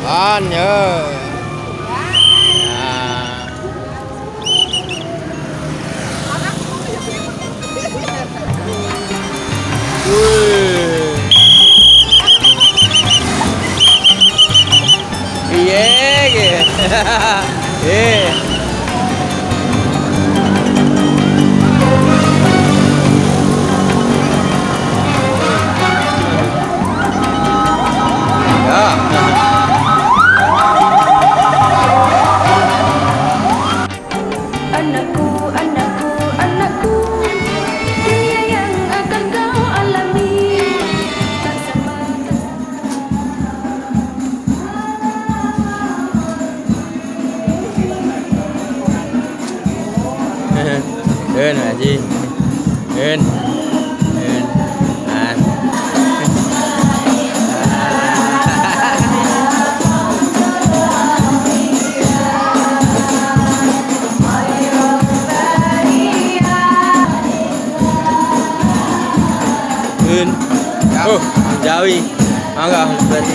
Nhớ. Iya gitu. Ên là gì? Ên. Ên. À. Ên. Oh, Jawi. Enggak, berarti.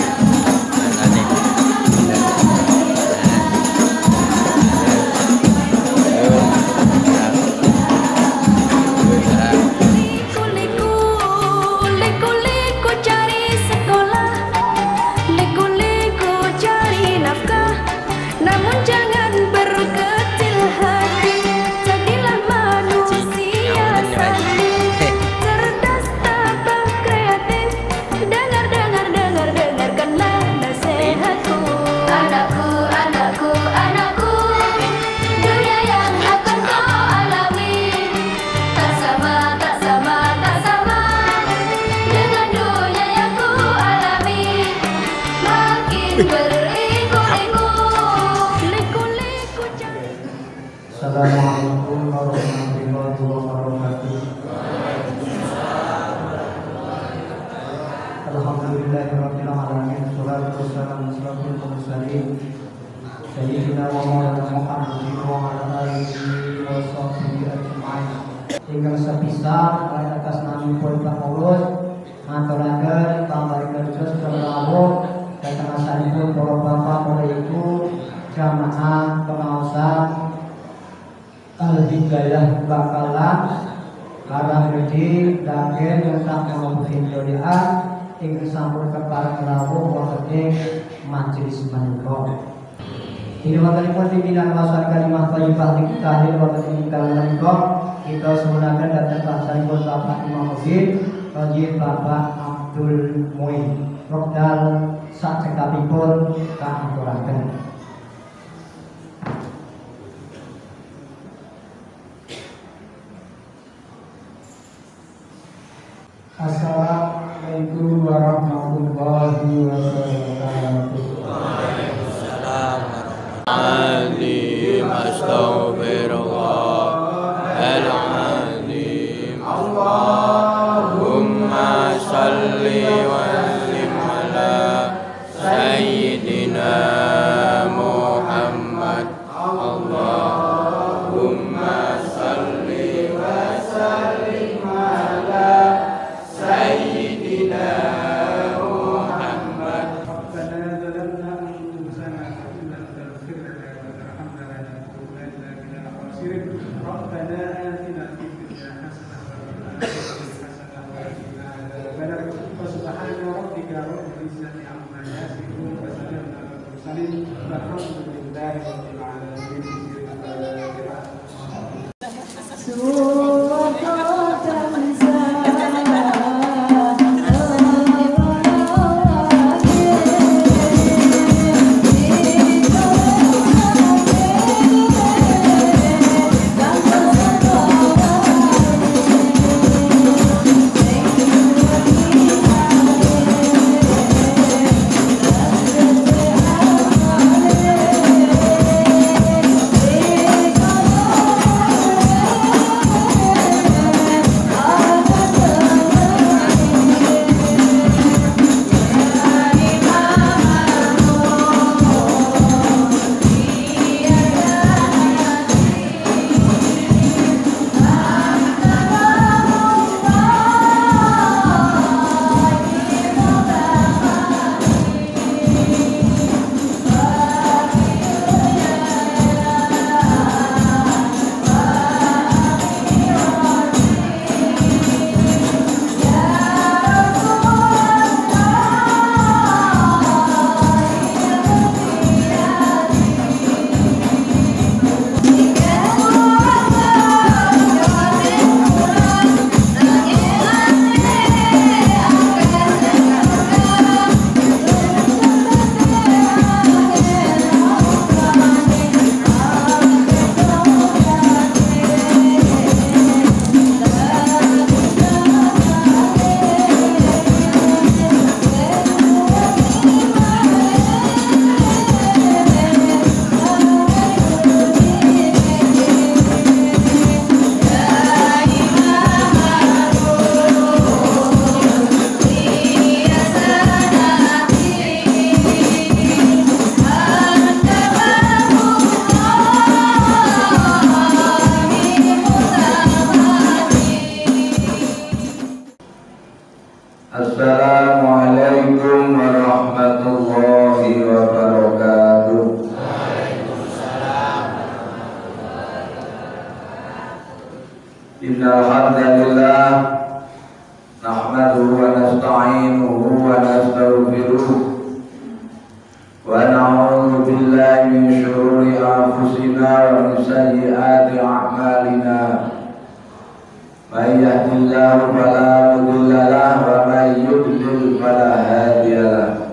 Assalamualaikum warahmatullahi wabarakatuh. Alhamdulillahirabbil alamin. Wassalatu wassalamu ala asyrofil mursalin sayyidina wa maulana Muhammadin wa ala alihi wa sahbihi ajmain. Ingkang sepisan atas namipun pangurus ngaturaken pamrentahan sedherek dhateng asalipun para bapak para ibu jamaah pengaosan Al-Hidayah bakalan arah redi dagen yang tak mengobati doa ingin sampun kepada rawuh wonten majelis menika. Ini wontenipun pimpinan masyarakat kalimah thayyibah tahlil wonten ing dalem menika kita semunaken dhateng pasanipun Bapak Imam Masjid Haji Bapak Abdul Muin. Wekdal sak cekapipun kaaturaken. Assalamualaikum warahmatullahi wabarakatuh. Waalaikumsalam warahmatullahi wabarakatuh. Allahumma salli wa sallim ala sayyidina Muhammad. Allahumma salli wa sallim ala sayyidina Muhammad. Rabbana zalamna anfusana wa in lam taghfir lana wa tarhamna lanakunanna minal khasirin. Rabbana atina fid dunya hasanah wa fil akhirati hasanah wa qina adzabannar. Subhana rabbika rabbil izzati amma yasifun wa salamun alal mursalin walhamdulillahi rabbil alamin. yahdihillahu fala mudilla lahu wa man yudlil fala hadiya lahu.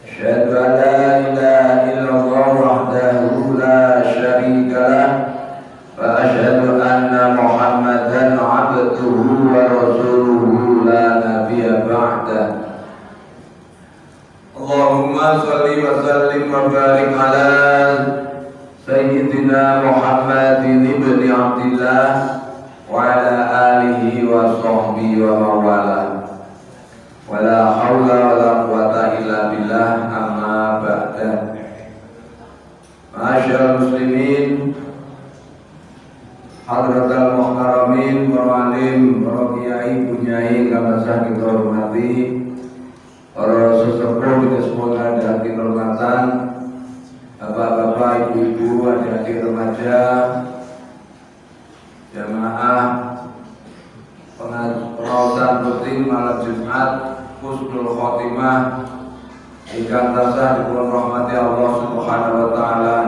Asyhadu an la ilaha illallah wahdahu la syarika lahu wa asyhadu anna Muhammadan abduhu wa rasuluhu la nabiyya ba'dahu. Allahumma shalli wa sallim wa barik ala Sayyidina Muhammadin ibni Abdillah wa ala alihi wa sahbihi wa mawala. Wa la hawla wa la quwata illa billah, amma ba'da. Ma'asyiral muslimin, hadratal muhtaramin, para alim, para kiai, bunyai, kabasah kita hormati, para sesepuh kita semoga ada hati kehormatan, bapak-bapak, ibu-ibu, adik-adik remaja, jamaah pengawasan rutin malam Jumat husnul khotimah ingkang tansah dipun rahmati Allah Subhanahu wa taala.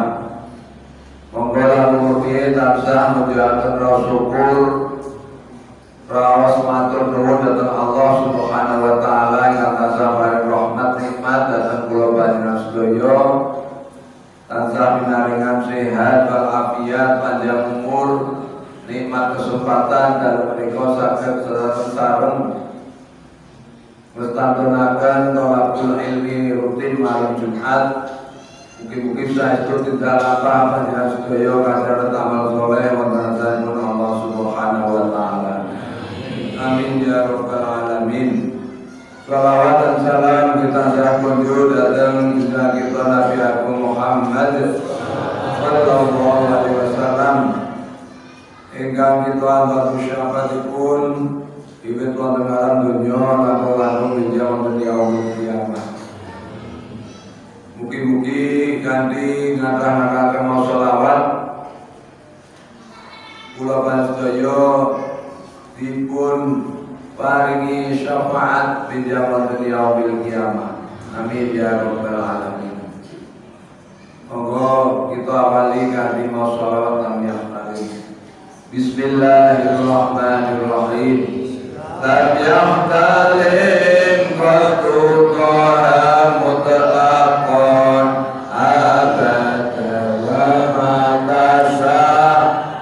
Monggo lamun tansah mujiaken syukur raos matur nuwun dhateng Allah Subhanahu wa taala ingkang tansah paring rahmat nikmat dhateng kula panjenengan sedaya, tansah pinaringan sehat wal afiat, panjang umur, nikmat kesempatan dan menika saged sareng mestantunaken thalabul ilmi rutin malam Jumat. Mugi-mugi saestu tindak lampah panjenengan sedaya kadharat amal saleh wonten sampun Allah Subhanahu wa taala. Amin ya rabbal alamin. Salawat dan salam kita kunjur datang junjungan kita Nabi Agung Muhammad sallallahu alaihi wasallam ingkang kita antar syafaatipun wiwit wonten alam dunya lan lalu menika wonten yaumul kiamat. Mugi-mugi kanthi ngathah-ngathah mau selawat kula panjenengan dipun paringi syafaat pinjaman dunia bil kiamat. Amin ya rabbal alamin. Monggo kita awali kanthi mau selawat nami yang Bismillahirrahmanirrahim. Lam yahtalim qatuqara mutlaqan abada wa matasa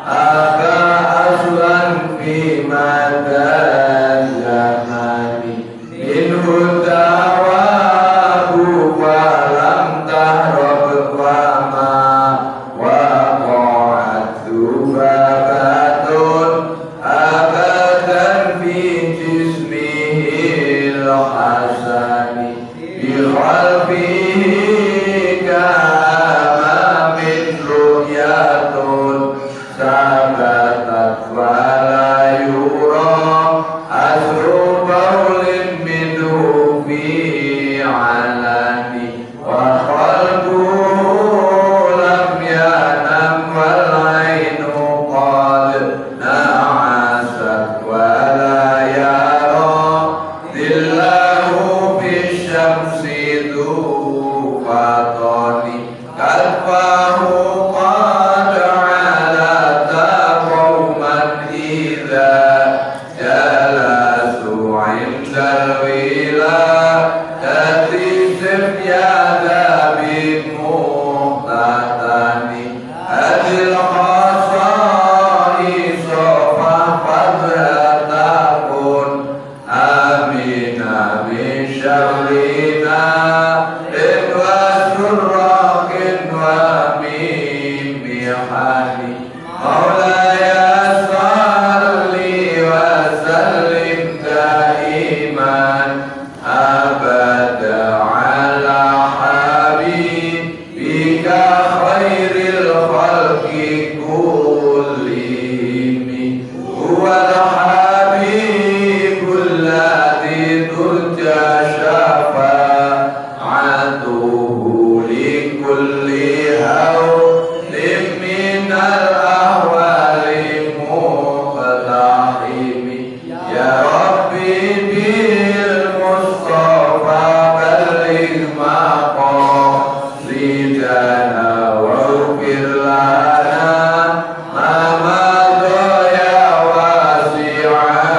aga aslan fi madan zamani minhu dawabu walam tahrab wa ma wa qa'atu babatun abadan fi jismihi al-hasani bi khalfihi kama min ru'yatun sabatat wa la yura asru baulin minhu fi alani wa qalbuhu lam yanam wal ainu qad na'asat wa la yara dillahu fi syamsi dufatani kalfahu qad alata qawman idha jalasu indal wilayati sifyada bimuhtatani adil khasai sofa fadratakun amin amin syarrina wa surrakin wa min mihani maulaya salli wa sallim daiman abada ala habibika khairil khalqi kullihim huwal habibul ladzi turja syafa'atuhu li kulli hawlin minal ahwali muqtahimi ya rabbi bil mustafa balligh maqasidana waghfir lana ma madha ya wasi'a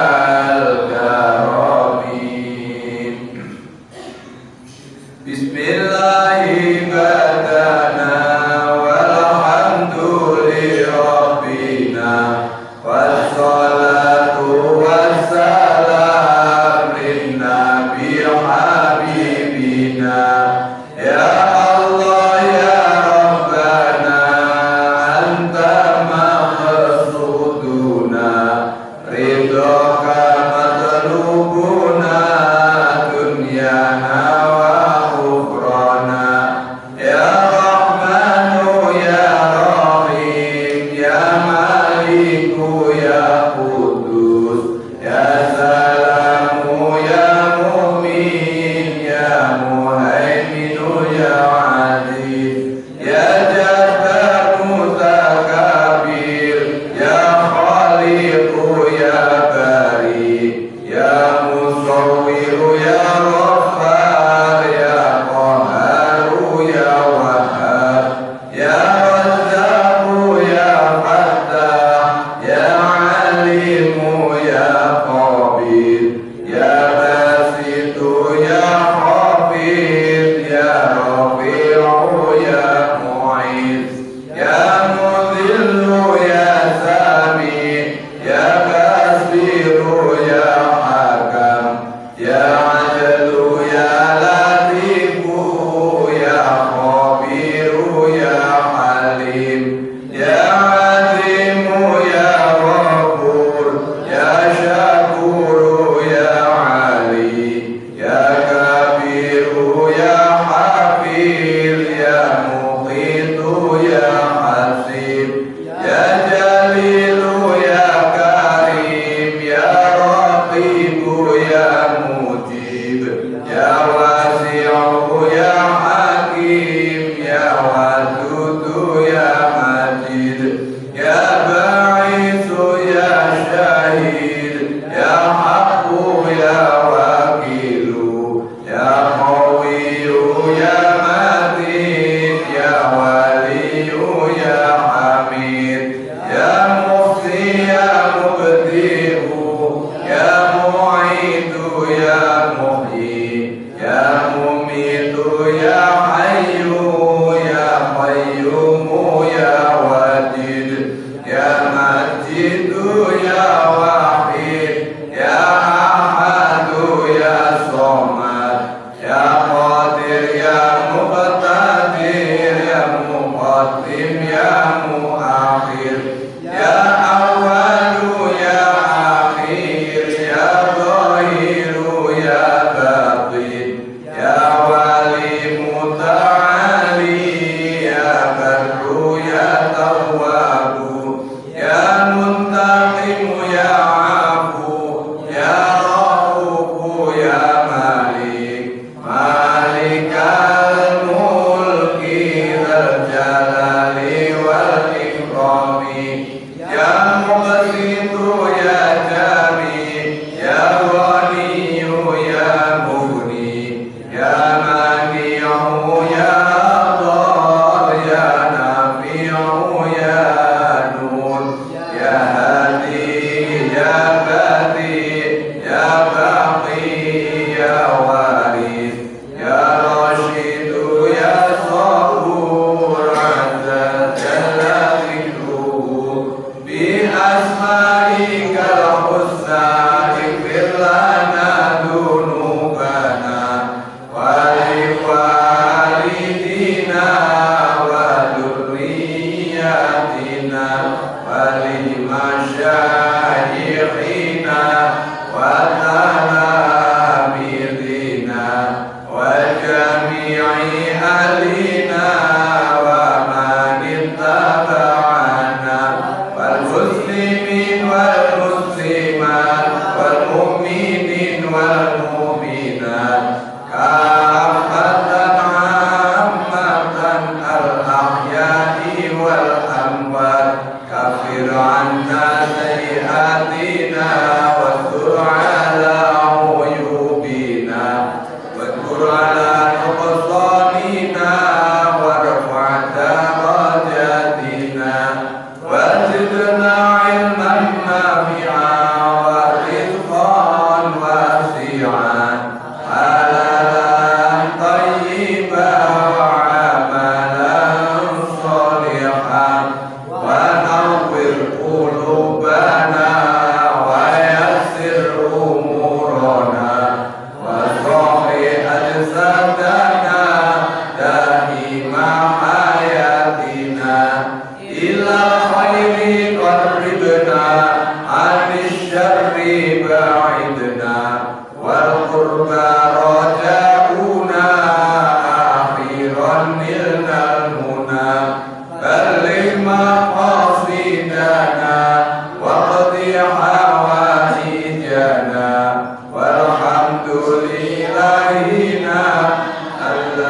على نقصاننا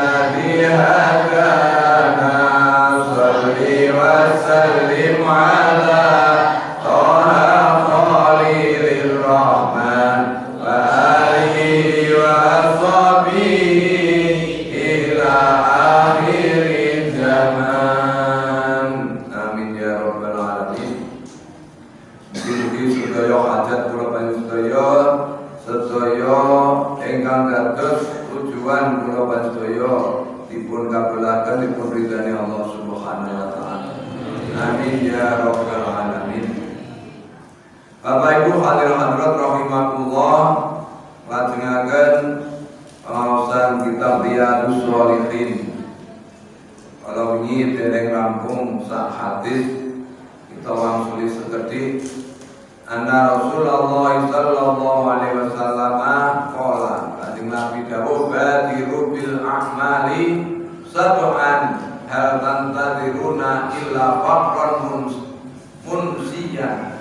الذي هدانا صل وسلم على طه خليل الرحمن وآله وصحبه إلى آخر الزمان آمين يا رب العالمين. Mugi-mugi sedaya hajat kula sedaya ingkang dados tujuan kula panjenengan dipun kabulaken dipun ridani Allah Subhanahu wa taala. Amin ya rabbal alamin. Bapak Ibu hadirin hadirat rahimakumullah, lajengaken pengaosan kitab Riyadhus Shalihin. Kalau wingi dereng rampung sak hadis kita wangsuli sekedhik. Anna Rasulullah sallallahu alaihi wasallam qala, kanjeng Nabi dawuh badiru bil a'mali sab'an hal tantadiruna illa faqran munsiyan.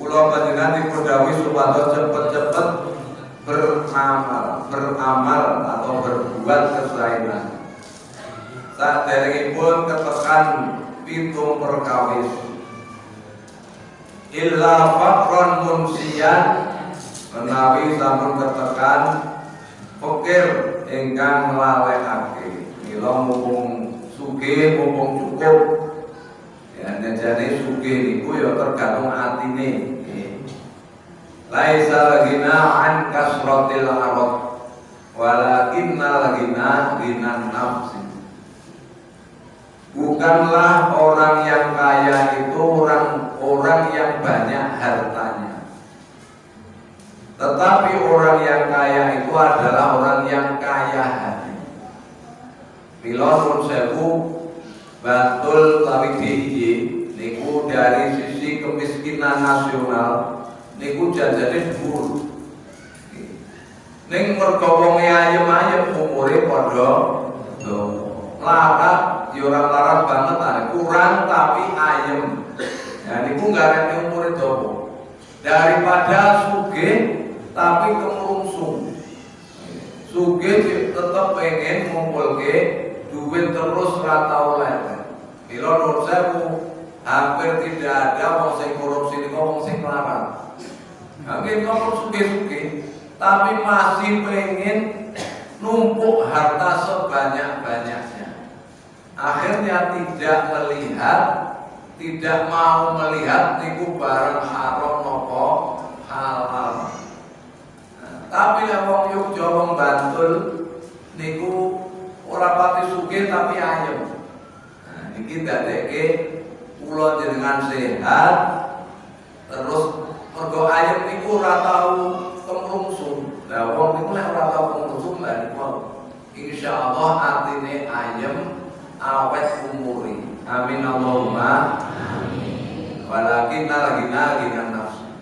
Kula panjenengan dipundhawuhi supados cepet-cepet beramal atau berbuat kesaenan. Saderengipun ketekan pitung perkawis. Illa faqran munsiyan, menawi sampun ketekan fakir ingkang melalekake. Mila mumpung sugih mumpung cukup. Ya jane sugih niku ya tergantung atine. Laisa lagina an kasratil arad walakinna lagina dinan nafsi. Bukanlah orang yang kaya itu orang yang banyak hartanya, tetapi orang yang kaya itu adalah orang yang kaya hati. Mila nuwun sewu batul tawi diiji niku dari sisi kemiskinan nasional niku jajane dhuwur. Ning mergo wong ayem-ayem umure padha larat ya ora larat banget kurang tapi ayem. Ya niku garane umure dawa. Daripada sugih tapi kemrungsung. Sugih tetep pengen ngumpulke duit terus ora tau oleh. Mila nuwun sewu, hampir tidak ada wong sing korupsi niku wong sing larat. Mungkin kamu sugih-sugih tapi masih pengen numpuk harta sebanyak-banyaknya. Akhirnya tidak mau melihat niku barang haram napa halal. Tapi yang wong Yogya wong Bantul niku ora pati sugih tapi ayem. Niki dadekke kula jenengan sehat terus mergo ayem niku ora tau kemrungsung. Lah wong niku nek ora tau kemrungsung lha niku insyaallah artine ayem awet umuri. Amin Allahumma amin. Walakinna lagina nafsi.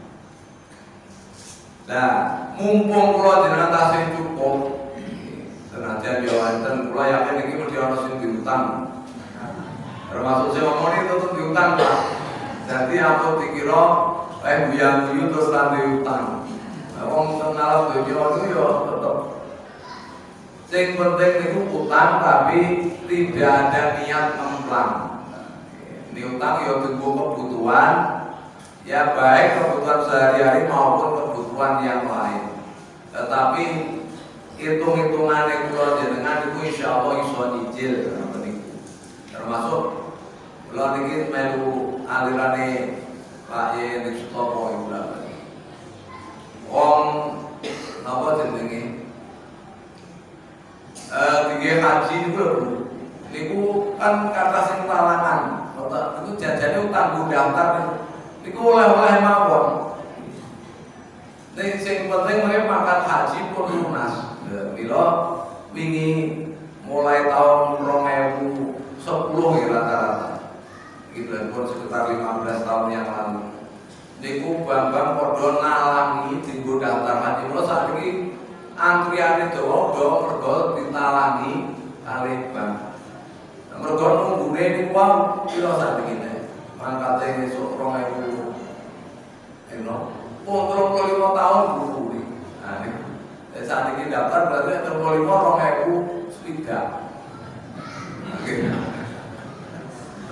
Nah, mumpung kula jenengan tasih cukup, senajan yo wonten kula yakin iki mesti ana sing diutang. Termasuk sing ngomong itu tuh diutang, Pak. Jadi aku dikira guyu terus lan diutang. Wong kenal dunya itu yo tetep. Sing penting niku utang tapi tidak ada niat memplang. Ini utang ya tunggu kebutuhan, ya baik kebutuhan sehari-hari maupun kebutuhan yang lain. Tetapi hitung-hitungan kula jenengan itu insya Allah iso nyicil termasuk kula niki melu alirane Pak Yeni Sutopo iku lha. Wong napa jenenge? Tinggi haji niku kan kata sing talangan. Itu jajane utang daftar niku oleh-oleh mawon. Ning sing penting mereka mangkat haji pun lunas. Mila wingi mulai tahun 2010 ya rata-rata. Iki pun sekitar 15 tahun yang lalu. Niku bambang padha nalangi dienggo daftar haji. Mula saiki antriane dawa mergo ditalangi kalih bank. Mergo nunggune niku wae kira sakmene. Mangkate esuk 2000 pun 35 tahun guru. Nah niku saat ini daftar berarti 35.000 swidak. Oke.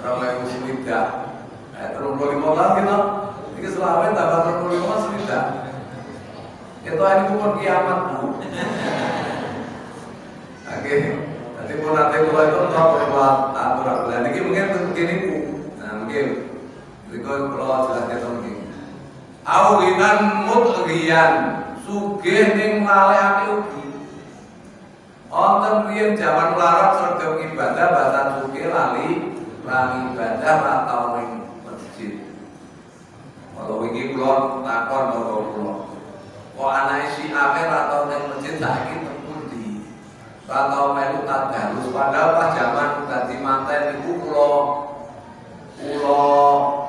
2.000 swidak. 35 tahun kita. Ini selama tambah 35 swidak. Itu ini pun kiamat Bu. Oke. Nanti pun nanti kalau itu tahu lewat aturan. Dan ini mungkin begini Bu. Nah mungkin berikut kalau jelasnya itu mungkin. Awinan mutghiyan sugih ning lalekake ugi. Wonten riyen jaman melarat sregep ibadah basan sugih lali ibadah atau ning masjid. Kalau iki kula takon karo kula. Kok anake si akeh atau ning masjid saiki teng pundi? Atau melu tadarus padahal pas jaman dadi manten niku kula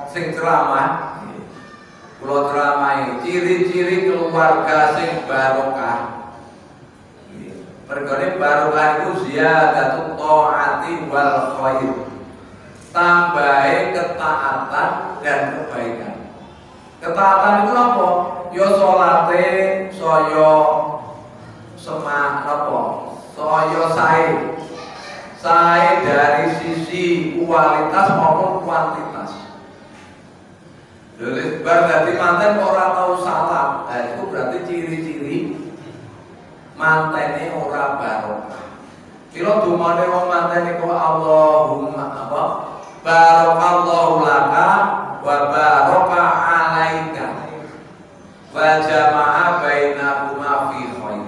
sing ceramah kula ceramai ciri-ciri keluarga sing barokah. Perkara barokah iku ziyadatu taati wal khair. Tambahe ketaatan dan kebaikan. Ketaatan itu apa? Ya salate saya semah apa? Saya sae dari sisi kualitas maupun kuantitas. Jadi bar dadi manten ora tau salam. Nah itu berarti ciri-ciri mantene ora barokah. Kira dumane wong manten iku Allahumma apa? Barakallahu laka wa baraka alaika wa jama'a bainakuma fi khair.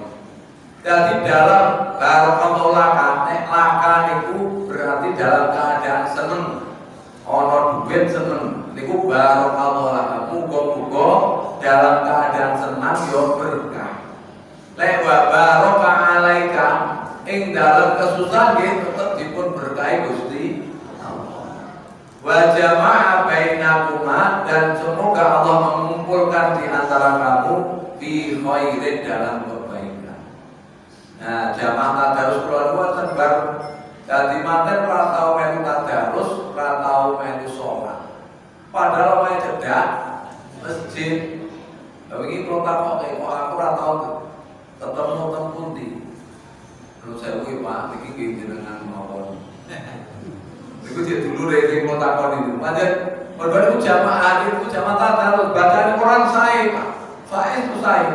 Jadi dalam barakallahu laka nek laka niku berarti dalam keadaan seneng. Ono duit seneng niku barakallahu laka. Muga-muga dalam keadaan senang yo berkah. Lek wa baraka alaika ing dalam kesusahan nggih tetep dipun berkahi Gusti Allah. Wa jama'a bainakuma dan semoga Allah mengumpulkan di antara kamu fi khairin dalam kebaikan. Nah, jamaah tadarus kula wonten bar dadi manten ora tau melu tadarus, ora tau melu salat. Padahal wae cedak masjid. Lha iki kula takoki kok aku ora tau ketemu teng pundi. Terus saya kuwi Pak iki nggih jenengan mawon. Iku dia dulu sing kula takoni itu. Pancen berbeda jamaah itu jamaah tadarus bacaan Quran sae Pak. Sae itu sae.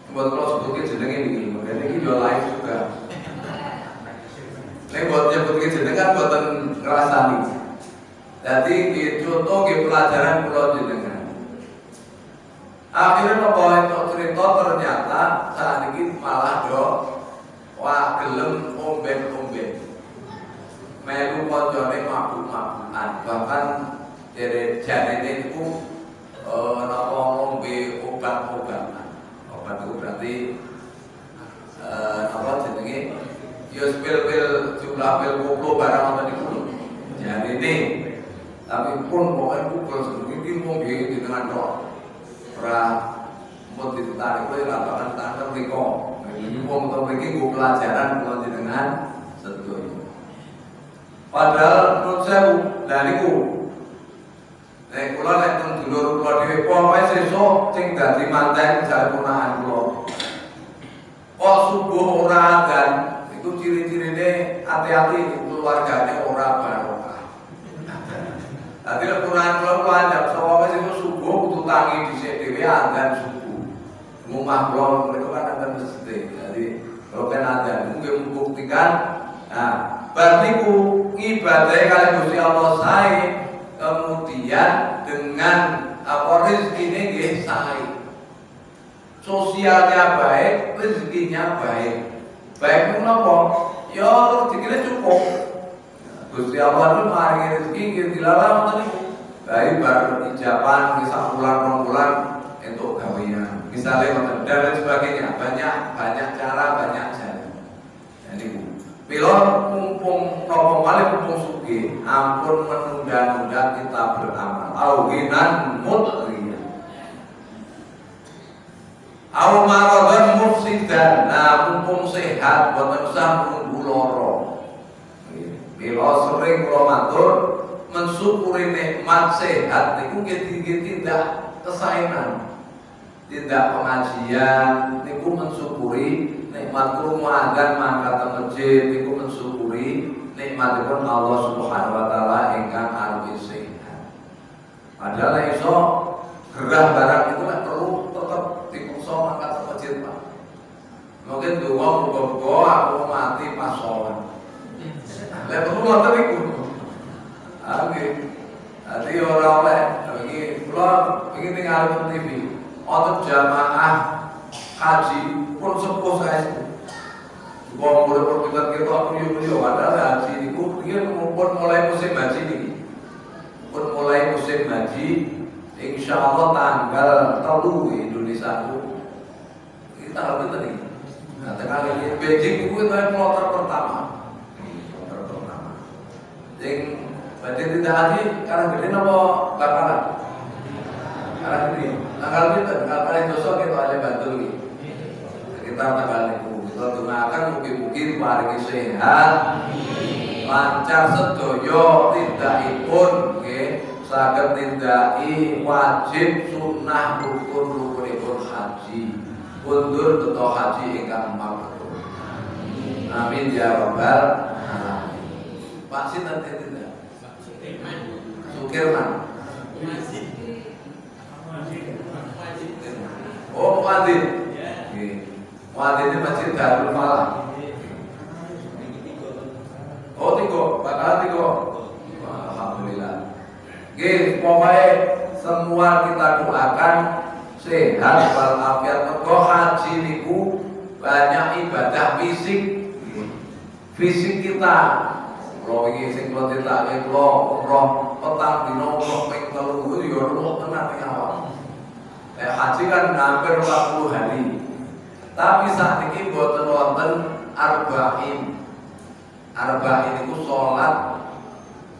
Buat kalau sebutnya jenenge niki, makanya ini jual live juga. Ini buat nyebutnya jenenge kan buatan ngerasani. Jadi contoh pelajaran pulau jenengan. Akhirnya membawa itu cerita ternyata saat ini malah do wah gelem omben. Melu koncone mabuk-mabukan, bahkan dari jarene itu napa ngombe obat-obatan. Obat itu berarti apa jenenge? Ya pil-pil jumlah pil koplo barang apa niku. Jadi ini tapi pun pokoknya pukul sedikit ngombe di tengah tok. Ora mau ditarik kowe lapangan tangan mriko. Iki wong to mriki nggo pelajaran kula jenengan sedaya. Padahal menurut saya lha niku nek kula nek teng dulur kula dhewe pokoke sesuk sing dadi manten jare ponakan kula. Kok subuh ora adzan, iku ciri-cirine hati-hati keluargane ora barokah. Dadi lek ponakan kula kuwi sapa sing subuh kudu tangi dhisik dhewe adzan subuh. Rumah kula mereka kan ada masjid. Jadi kalau kan adzan mungkin membuktikan bar niku ibadah kali Gusti Allah sae kemudian dengan apa rezekinya nggih sae. Sosialnya baik, rezekinya baik. Baik menapa? Ya rezekine cukup. Gusti Allah itu maringi rezeki nggih dilalah ngoten niku. Baik bar ijaban bisa bulan bulan untuk gawean. Misalnya dan lain sebagainya, banyak cara, banyak jalan. Jadi pilon mumpung nopo malih mumpung sugih, ampun menunda-nunda kita beramal. Auhinan mutghiyan. Au maradhan mufsidan. Nah, mumpung sehat boten usah nunggu lara. Mila sering kula matur mensyukuri nikmat sehat niku nggih tidak kesaenan. tidak pengajian niku mensyukuri nikmat krungu adzan mangkat teng masjid niku mensyukuri nikmatipun Allah Subhanahu wa taala ingkang arupi sehat. Padahal iso gerah barang itu nek perlu tetep dipaksa mangkat teng masjid, Pak. Mungkin donga muga-muga aku mati pas sholat. Lah perlu ngoten niku. Nggih. Dadi ora oleh iki kula iki ningali TV. Wonten jamaah haji pun sepuh saestu. Wong murid kita priyo-priyo padahal haji niku riyen pun mulai musim haji niki. Pun mulai musim haji insyaallah tanggal 3 Indonesia itu kita harus tadi. Nah, tengah Beijing itu kloter pertama. Kloter pertama. Yang berarti tidak haji karena gede napa bakalan? Karena gede. Tanggal itu tanggal paling dosa kita ada bantu ini. Kita tanggal itu kita doakan mungkin-mungkin paringi sehat, lancar sedoyo tindakipun nggih saged nindaki wajib sunnah rukun-rukunipun haji. Mundur beto haji ingkang mabrur. Amin ya rabbal alamin. Pak sinten tidak? Sukirman. Oh, muadzin. Nggih. Muadzin ini Masjid Darul Falah. Oh, tiga. Alhamdulillah. Nggih, pokoknya semua kita doakan sehat walafiat. Mergo haji niku banyak ibadah fisik. Fisik kita. Kalau iki sing kula ditake kula umroh petang dina umroh ping 3 ya umroh tenan ning awak. Haji kan hampir 40 hari. Tapi saat ini boten wonten arba'in. Arba'in itu sholat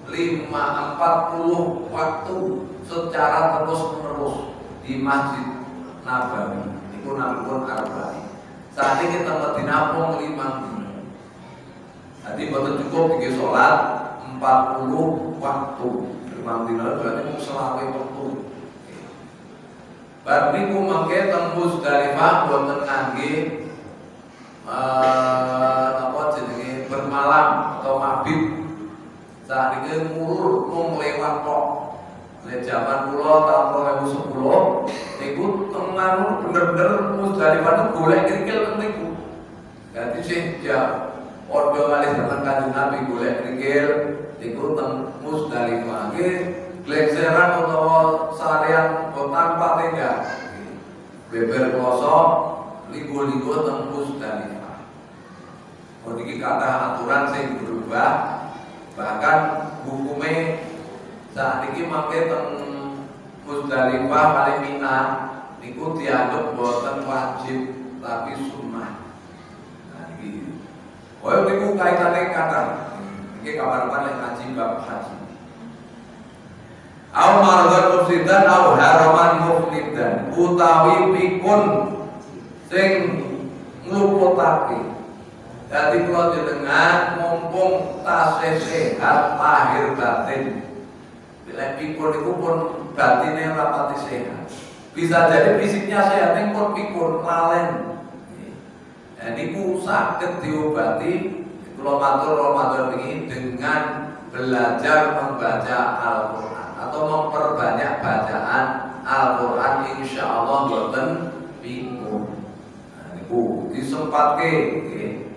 40 waktu secara terus-menerus di Masjid Nabawi. Itu namanya arba'in. Saat ini kita dinampung 5 dina. Jadi boten cukup iki sholat 40 waktu. 5 dina berarti mung selawe waktu. Bar niku mangke teng Muzdalifah boten ngangge napa jenenge bermalam atau mabit. Saat ini mulur mung lewat tok. Nek jaman kula tahun 2010 niku tengah bener-bener Muzdalifah itu golek krikil teng niku. Dadi sing jam ordo kalih zaman Kanjeng Nabi golek krikil niku teng Muzdalifah. Nggih glekseran utawa sarian tanpa tenda beber kloso ligo-ligo teng Muzdalifah. Niki kata aturan sing berubah, bahkan hukume saat ini mangke teng Muzdalifah paling Mina niku dianggap boten wajib tapi sunnah. Nah iki koyo niku kaitane kata iki kabar-kabar ngaji bab haji. Au mardan mufsidan au haraman mufnidan utawi pikun sing ngluputake. Dadi kula jenengan mumpung tasih sehat lahir batin. Bila pikun itu pun batinnya rapati sehat. Bisa jadi fisiknya sehat ning pun pikun lalen. Jadi ku saged diobati kula matur Ramadan ini dengan belajar membaca Al-Qur'an atau memperbanyak bacaan Al-Qur'an insyaallah boten pikun. Nah niku disempatke nggih.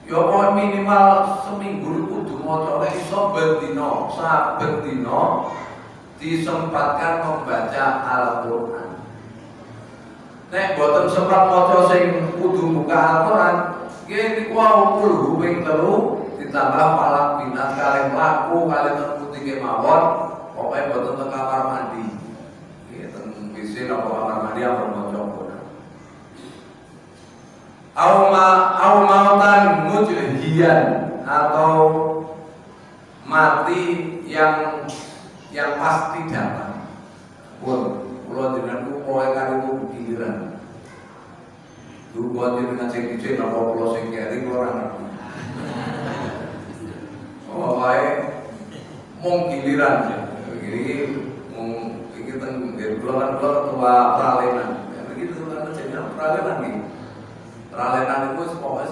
Ya apa minimal seminggu kudu maca nek iso ben dina, saben dina disempatkan membaca Al-Qur'an. Nek boten sempat maca sing kudu buka Al-Qur'an, nggih niku wau ping 3 ditambah falak binas kalih mlaku kalih temputi kemawon, pokoke boten teng kamar mandi. Nggih teng WC napa kamar mandi ampun maca Qur'an. Au mautan mujhiyan atau mati yang pasti datang. Kula jenengan ku pokoke karo giliran. Kula jenengan sing dicek napa kula sing keri kula ora ngerti. Pokoke mung giliran. Iki mung iki teng kula kan ketua pralenan. Iki teralenan nih. Teralenan itu pokoknya